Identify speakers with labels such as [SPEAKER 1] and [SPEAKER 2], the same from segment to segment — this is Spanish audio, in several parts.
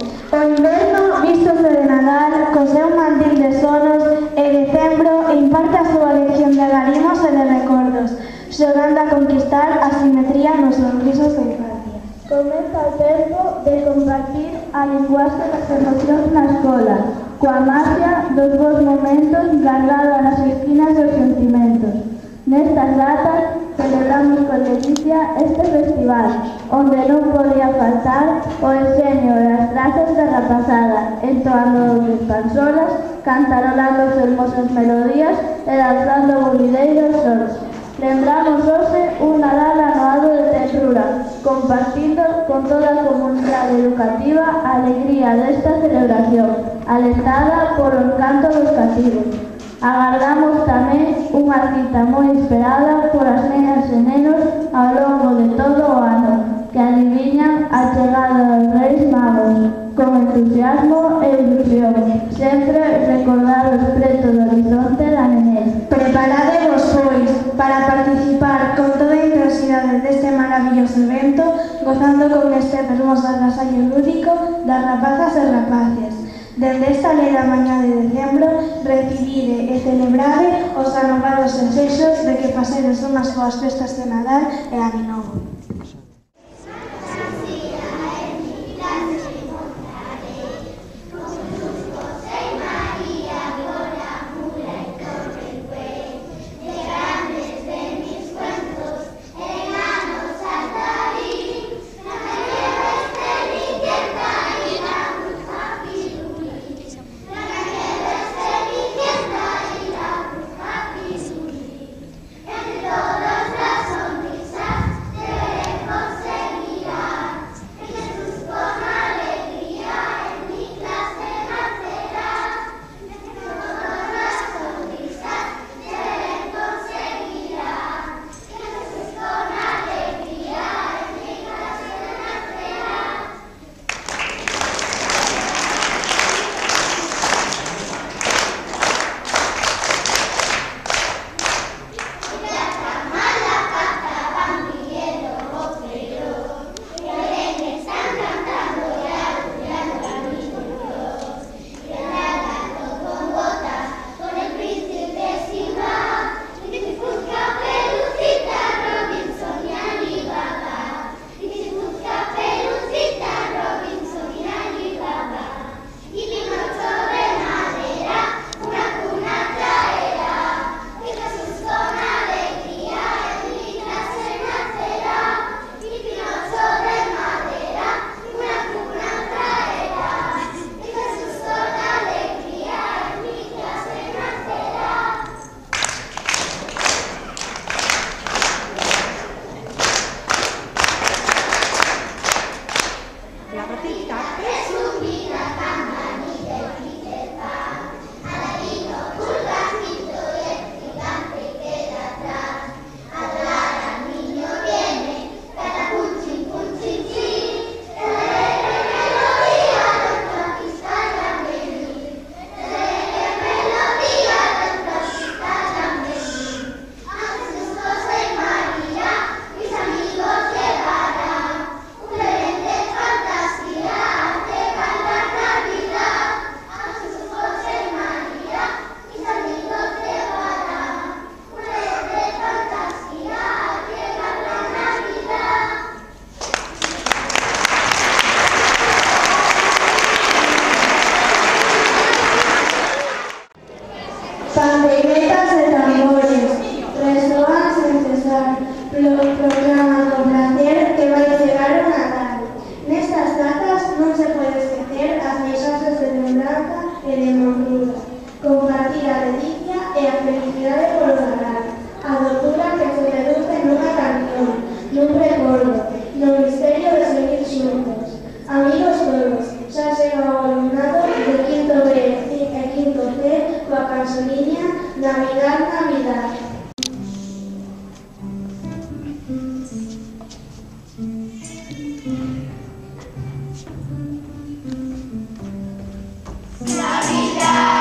[SPEAKER 1] O inverno vístose de Nadal, co seu mantil de sonos, e decembro imparte a súa lección de agarimos e de recordos, xogando a conquistar a simetría nos sorrisos da infancia. Comeza o tempo de compartir a linguaxe das emocións na escola, coa magia dos bons momentos guardada nas esquinas dos sentimentos. Nestas datas celebramos con ledicia este festival, onde non podía faltar o enxeño e as trazas da rapazada, entoando os pansolas, cantarolando fermosas melodías e danzando bolideiros sons. Lembramos hoxe un Nadal anoado de ternura, compartindo con toda a comunidade educativa a alegría desta celebración, alentada polo encanto dos cativos. Agardamos tamén unha cita moi esperada polas nenas e nenos ao longo de todo o ano, que adiviñan a chegada dos Reis Magos, con entusiasmo e ilusión, sempre recordados preto do horizonte da nenez. Preparadevos, pois, para participar con toda a intensidade deste maravilloso evento, gozando con este hermoso agasallo lúdico das rapazas e rapaces. Dende esta leira mañá de decembro, recibide e celebrade os anovados desexos de que pasedes unhas boas festas de Nadal e Ano Novo. Pandeiretas e tambores resoan sen cesar, proclaman con placer que vai chegar o Nadal. Nestas datas non se pode esquecer as mensaxes de lembranza e de Monfruda, compartir a delicia e a felicidade polo Nadal, a doçura que se reduce nunha canción, nun recordo, no misterio de seguir xuntos. Amigos todos, xa chega o alumnado de quinto B e quinto C coa cançoniña Navidad, Navidad.
[SPEAKER 2] Navidad,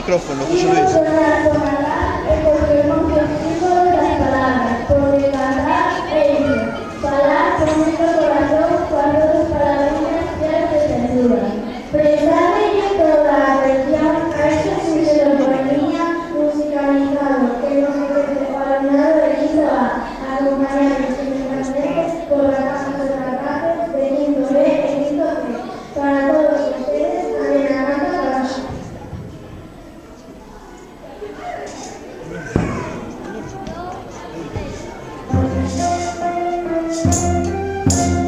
[SPEAKER 2] Micrófono, José Luis.
[SPEAKER 3] Thank you.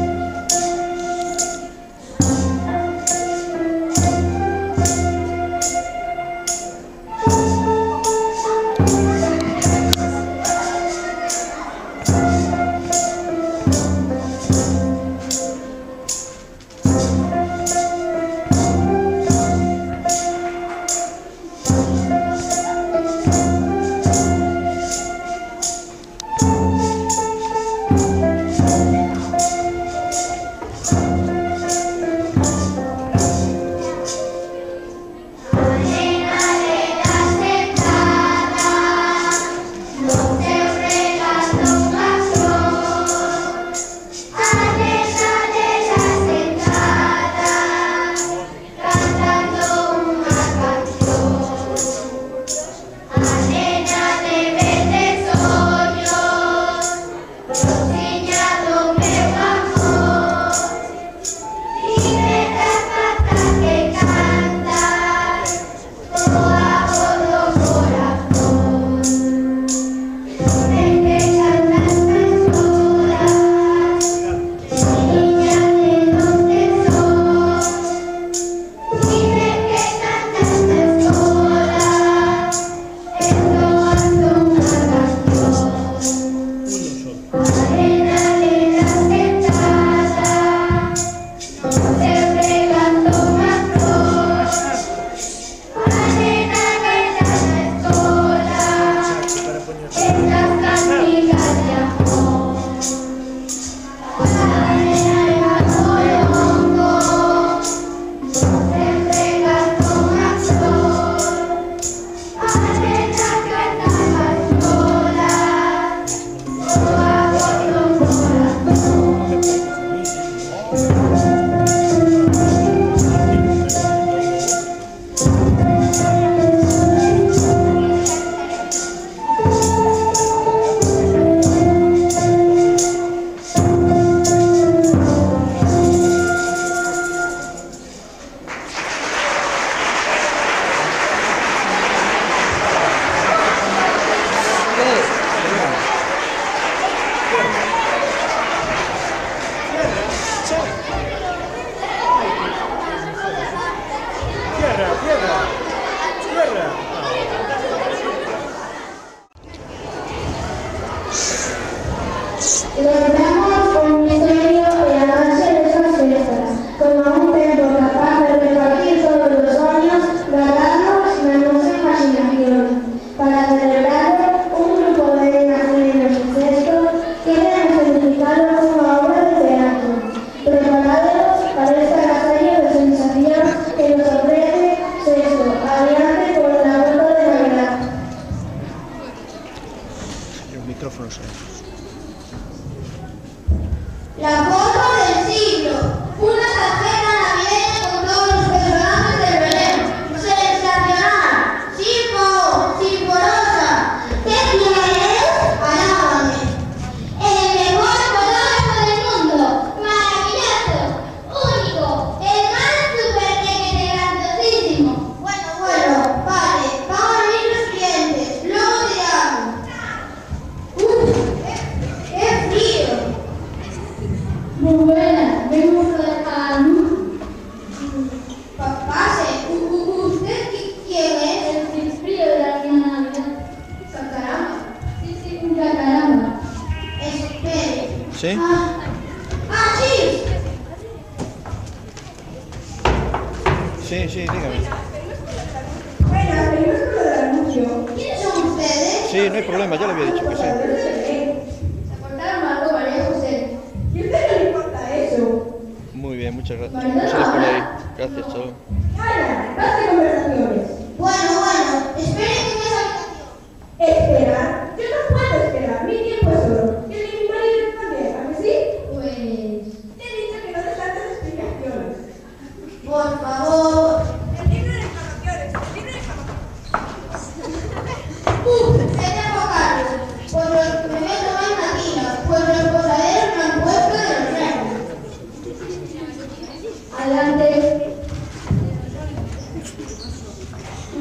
[SPEAKER 1] Logramos un misterio en la noche de esas fiestas, como un templo capaz de repartir todos los sueños, regalos y hermosa imaginación. Para celebrarlo, un grupo de niños y gestos quieren escenificarlo como una obra de teatro, preparados para esta serie de sensación que nos ofrece sexo, aliante con la vuelta de Navidad.
[SPEAKER 2] Los micrófonos.
[SPEAKER 3] La foto del siglo, una tarjeta navideña con todos los personajes del Belén. ¡Sensacional! ¡Sinforosa! ¿Qué quieres? Alábame. El mejor fotógrafo del mundo. Maravilloso. Único. El más súper grandiosísimo. Bueno, vale. Vamos a venir los clientes. Luego te llamo. ¡Qué frío! Muy buena, vengo a dejar. Pase, ¿usted quién es? El frío de la Navidad. ¿Cacaramba? Sí, un cacaramba. Espere.
[SPEAKER 2] ¿Sí?
[SPEAKER 3] Sí.
[SPEAKER 2] Sí, dígame.
[SPEAKER 3] Bueno, pero es lo del anuncio. ¿Quiénes son ustedes?
[SPEAKER 2] Sí, no hay problema, ya le había dicho que sí.
[SPEAKER 3] Se portaron mal, María José. ¿Y a usted no le importa eso?
[SPEAKER 2] Muy bien, muchas gracias. Pues sales por ahí. Gracias, chao.
[SPEAKER 3] ¡Hala! ¡Basta conversaciones! Bueno, espere que me habitación. ¿Espera? Yo no puedo esperar, mi tiempo es oro. Y el de mi marido también, ¿a que sí? Pues... Te he dicho que no des tantas explicaciones. Por favor. El libro de exclamaciones, señor Carlos, pues los me meto más tranquila, pues los posaderos me han puesto de los nervios. Adelante.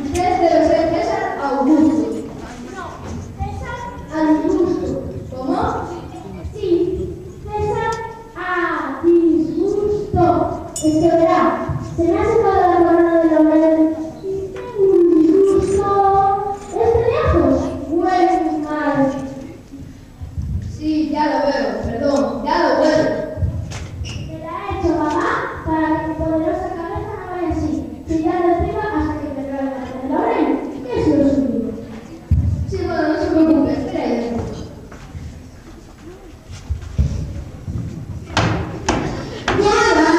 [SPEAKER 3] Usted debe ser César Augusto. César Augusto. ¿Cómo? Sí, César a disgusto. Es que verá, se me hace toda la mano de la oreja y tengo un disgusto. ¿Es de lejos? Muy mal. Sí, ya lo veo, perdón, ya lo veo. Me la ha hecho mamá para que mi poderosa cabeza no vaya así. Si ya lo tengo hasta que me traiga de Lorena, que es lo suyo. Sí, bueno, no se preocupe, espera ahí. Ya va.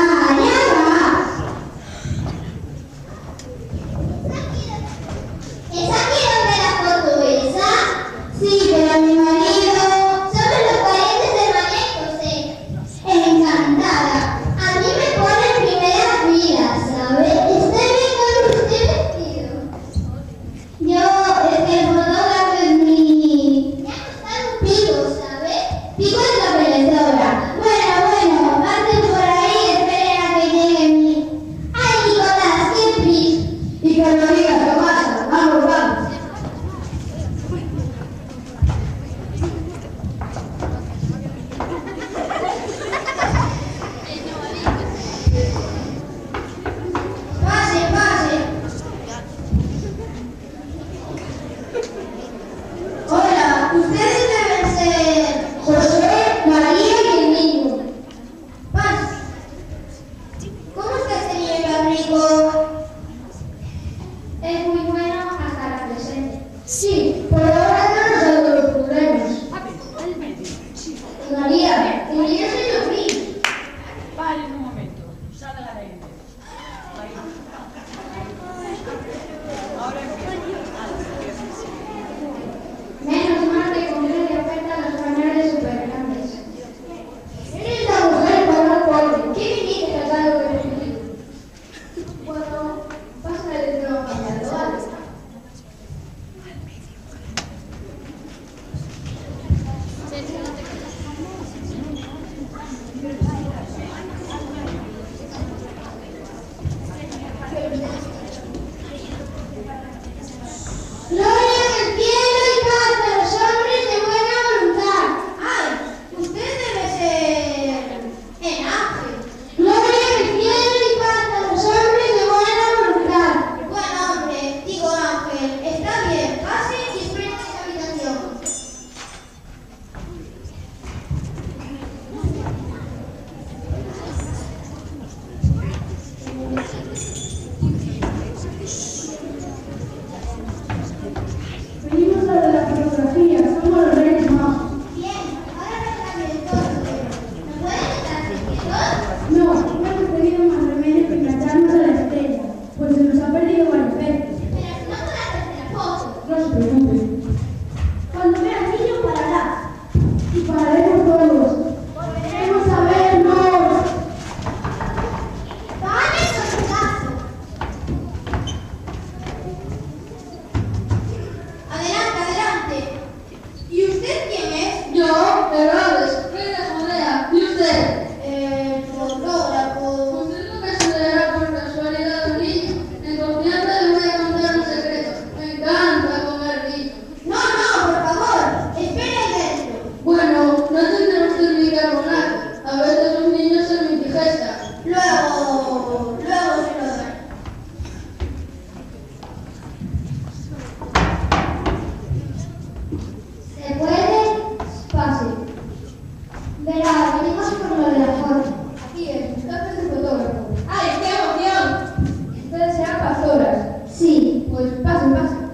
[SPEAKER 3] Luego se lo doy. ¿Se puede? Pase. Verá, venimos por lo de la foto. Aquí es, entonces el fotógrafo. ¡Ay, qué emoción! Ustedes serán pastoras. Sí. Pues pasen, pasen.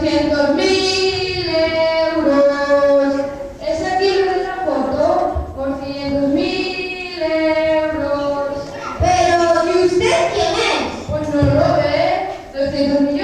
[SPEAKER 3] 200.000 euros. ¿Es aquí lo de la foto? Por 500.000 euros.
[SPEAKER 4] Pero, ¿y usted quién es?
[SPEAKER 3] Pues no lo ve. 200 millones.